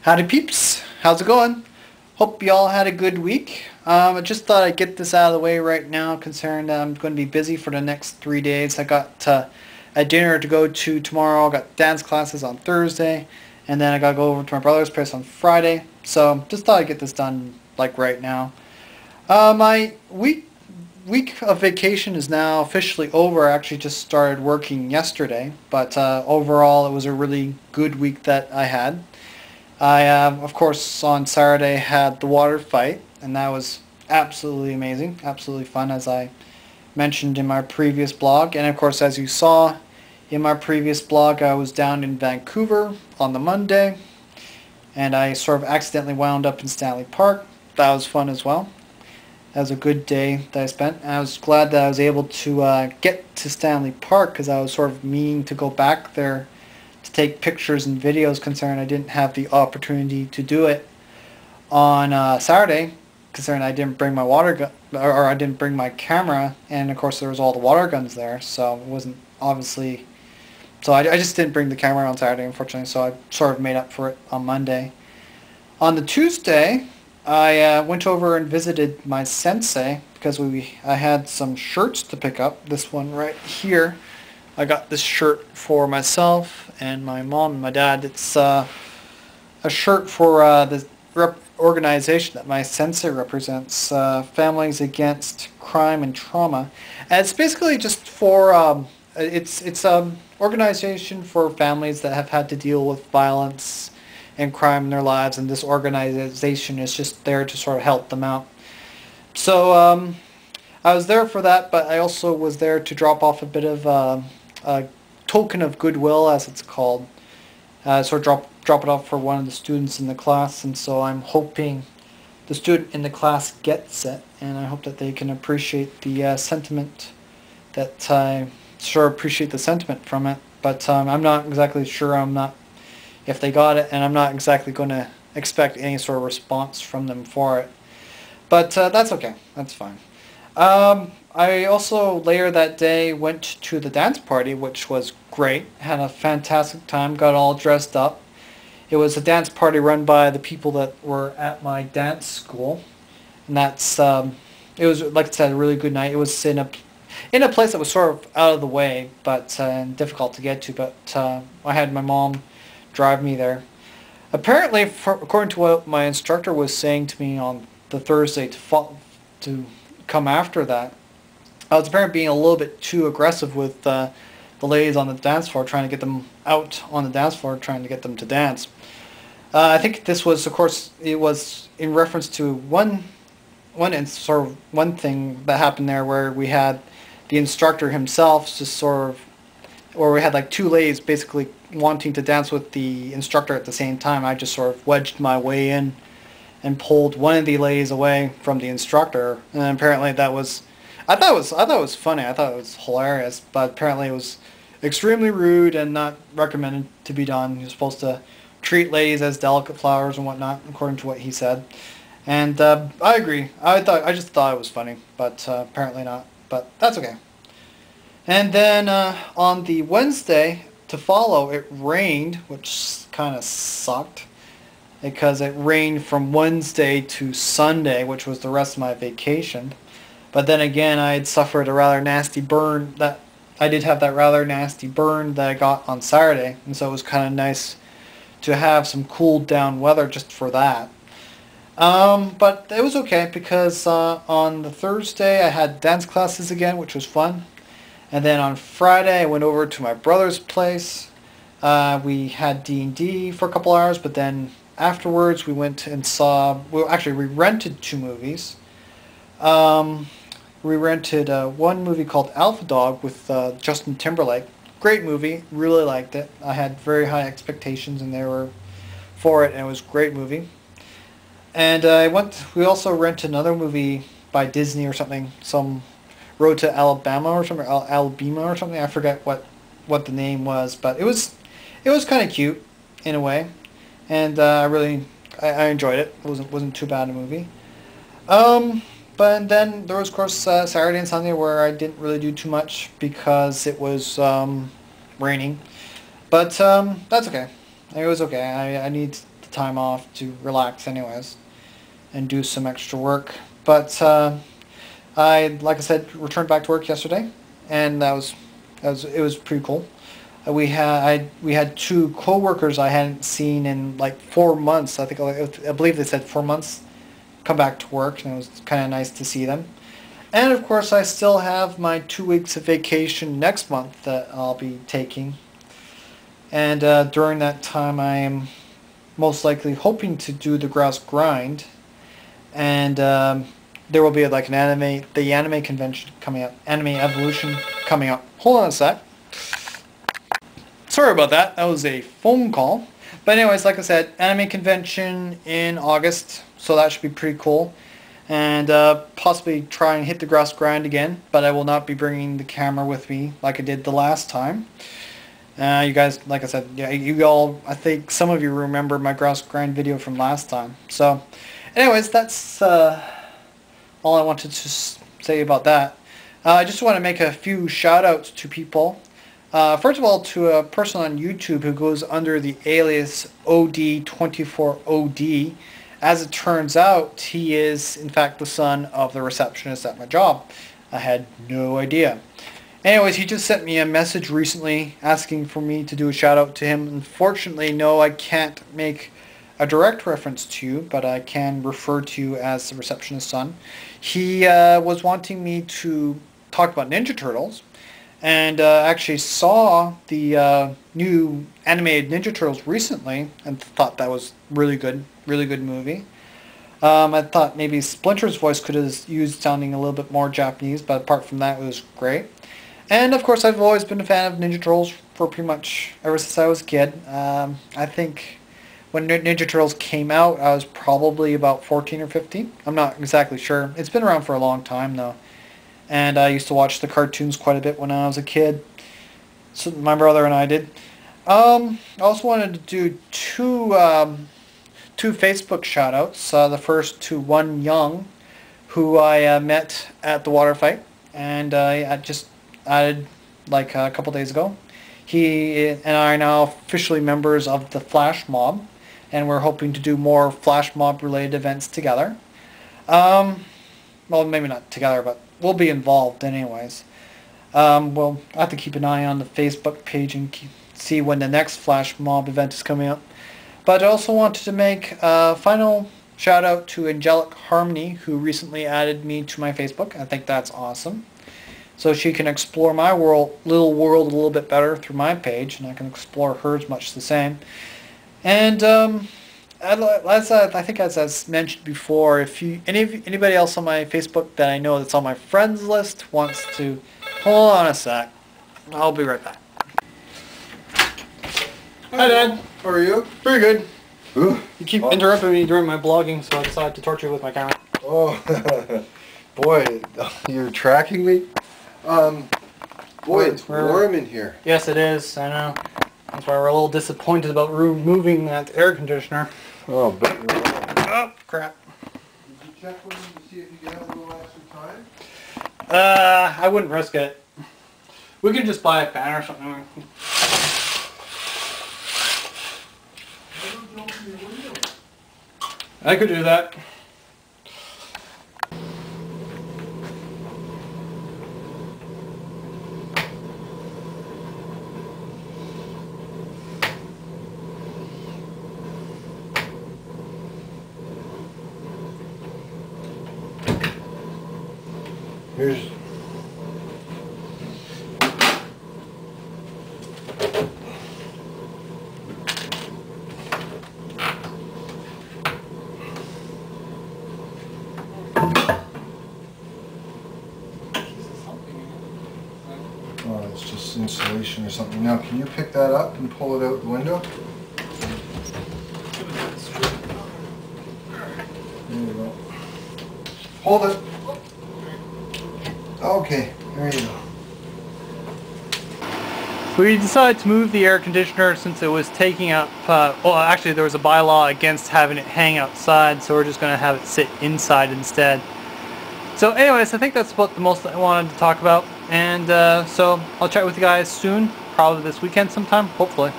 Howdy peeps, how's it going? Hope y'all had a good week. I just thought I'd get this out of the way right now, considering that I'm going to be busy for the next 3 days. I got a dinner to go to tomorrow, I got dance classes on Thursday, and then I got to go over to my brother's place on Friday. So just thought I'd get this done like right now. My week of vacation is now officially over. I actually just started working yesterday, but overall it was a really good week that I had. I, of course, on Saturday had the water fight, and that was absolutely amazing, absolutely fun, as I mentioned in my previous blog. And of course, as you saw in my previous blog, I was down in Vancouver on the Monday, and I sort of accidentally wound up in Stanley Park. That was fun as well. That was a good day that I spent, and I was glad that I was able to get to Stanley Park, because I was sort of meaning to go back there to take pictures and videos, considering I didn't have the opportunity to do it on Saturday, considering I didn't bring my water gun, or I didn't bring my camera, and of course there was all the water guns there, so it wasn't obviously, so I just didn't bring the camera on Saturday, unfortunately, so I sort of made up for it on Monday. On the Tuesday, I went over and visited my sensei, because I had some shirts to pick up. This one right here, I got this shirt for myself and my mom and my dad. It's a shirt for the organization that my sensei represents, Families Against Crime and Trauma. And it's basically just for, it's organization for families that have had to deal with violence and crime in their lives, and this organization is just there to sort of help them out. So I was there for that, but I also was there to drop off a bit of a token of goodwill, as it's called. Sort of drop it off for one of the students in the class, and so I'm hoping the student in the class gets it, and I hope that they can appreciate the sentiment, that I sure appreciate the sentiment from it. But I'm not exactly sure if they got it, and I'm not exactly going to expect any sort of response from them for it. But that's okay, that's fine. I also later that day went to the dance party, which was great. Had a fantastic time, got all dressed up. It was a dance party run by the people that were at my dance school, and that's it was, like I said, a really good night. It was in a place that was sort of out of the way, but difficult to get to. But I had my mom drive me there. Apparently, according to what my instructor was saying to me on the Thursday to come after that, I was apparently being a little bit too aggressive with the ladies on the dance floor, trying to get them out on the dance floor, trying to get them to dance. I think this was, of course, it was in reference to one thing that happened there, where we had the instructor himself just sort of, or we had like two ladies basically wanting to dance with the instructor at the same time. I just sort of wedged my way in and pulled one of the ladies away from the instructor, and apparently that was, I thought it was funny, I thought it was hilarious, but apparently it was extremely rude and not recommended to be done. You're supposed to treat ladies as delicate flowers and whatnot, according to what he said. And I agree. I just thought it was funny, but apparently not. But that's okay. And then on the Wednesday to follow, it rained, which kind of sucked, because it rained from Wednesday to Sunday, which was the rest of my vacation. But then again, I had suffered a rather nasty burn. I did have that rather nasty burn that I got on Saturday, and so it was kind of nice to have some cooled down weather just for that. But it was okay, because on the Thursday I had dance classes again, which was fun. And then on Friday I went over to my brother's place. We had D&D for a couple hours, but then afterwards we went and saw, well, actually we rented two movies. We rented one movie called Alpha Dog with Justin Timberlake. Great movie, really liked it. I had very high expectations, and they were for it, and it was a great movie. And we also rented another movie by Disney or something, some Road to Alabama or something, Alabama or something. I forget what the name was, but it was kind of cute in a way, and I enjoyed it. It wasn't too bad a movie. But then there was, of course, Saturday and Sunday where I didn't really do too much because it was raining. But that's okay. It was okay. I need the time off to relax anyways and do some extra work. But like I said, returned back to work yesterday, and it was pretty cool. We had two co-workers I hadn't seen in like 4 months. I believe they said 4 months come back to work, and it was kind of nice to see them. And of course, I still have my 2 weeks of vacation next month that I'll be taking. And during that time, I am most likely hoping to do the grouse grind, and there will be like the anime convention coming up, Anime Evolution coming up. Hold on a sec. Sorry about that. That was a phone call. But anyways, like I said, anime convention in August, so that should be pretty cool. And possibly try and hit the grouse grind again, but I will not be bringing the camera with me like I did the last time. You guys, like I said, yeah, you all, I think some of you remember my grouse grind video from last time. So, anyways, that's all I wanted to say about that. I just want to make a few shout-outs to people. First of all, to a person on YouTube who goes under the alias OD24OD. As it turns out, he is, in fact, the son of the receptionist at my job. I had no idea. Anyways, he just sent me a message recently asking for me to do a shout-out to him. Unfortunately, no, I can't make a direct reference to you, but I can refer to you as the receptionist's son. He was wanting me to talk about Ninja Turtles, and actually saw the new animated Ninja Turtles recently and thought that was really good movie. I thought maybe Splinter's voice could have used sounding a little bit more Japanese, but apart from that, it was great. And of course, I've always been a fan of Ninja Turtles for pretty much ever since I was a kid. I think when Ninja Turtles came out, I was probably about 14 or 15. I'm not exactly sure. It's been around for a long time though. And I used to watch the cartoons quite a bit when I was a kid. So my brother and I did. I also wanted to do two Facebook shout-outs. The first to One Young, who I met at the water fight, and I just added like a couple days ago. He and I are now officially members of the Flash Mob, and we're hoping to do more Flash Mob related events together. Well, maybe not together, but we'll be involved anyways. We'll have to keep an eye on the Facebook page and see when the next Flash Mob event is coming up. But I also wanted to make a final shout out to Angelic Harmony, who recently added me to my Facebook. I think that's awesome. So she can explore my little world a little bit better through my page, and I can explore hers much the same. And I think as I mentioned before, if anybody else on my Facebook that I know that's on my friends list wants to, hold on a sec, I'll be right back. Hi Dad. How are you? Pretty good. Ooh. You keep interrupting me during my blogging, so I decided to torture you with my camera. Oh, boy, you're tracking me? Boy, it's warm in here. Yes, it is. I know. That's why we're a little disappointed about removing that air conditioner. Oh, but you're right. Oh, crap. Did you check with him to see if you can have a little extra time? I wouldn't risk it. We could just buy a fan or something. Why don't you open your window? I could do that. Here's... Oh, it's just insulation or something. Now, can you pick that up and pull it out the window? There you go. Hold it. Okay, there you go. We decided to move the air conditioner since it was taking up, well actually there was a bylaw against having it hang outside, so we're just going to have it sit inside instead. So anyways, I think that's about the most I wanted to talk about, and so I'll chat with you guys soon, probably this weekend sometime, hopefully.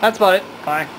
That's about it. Bye.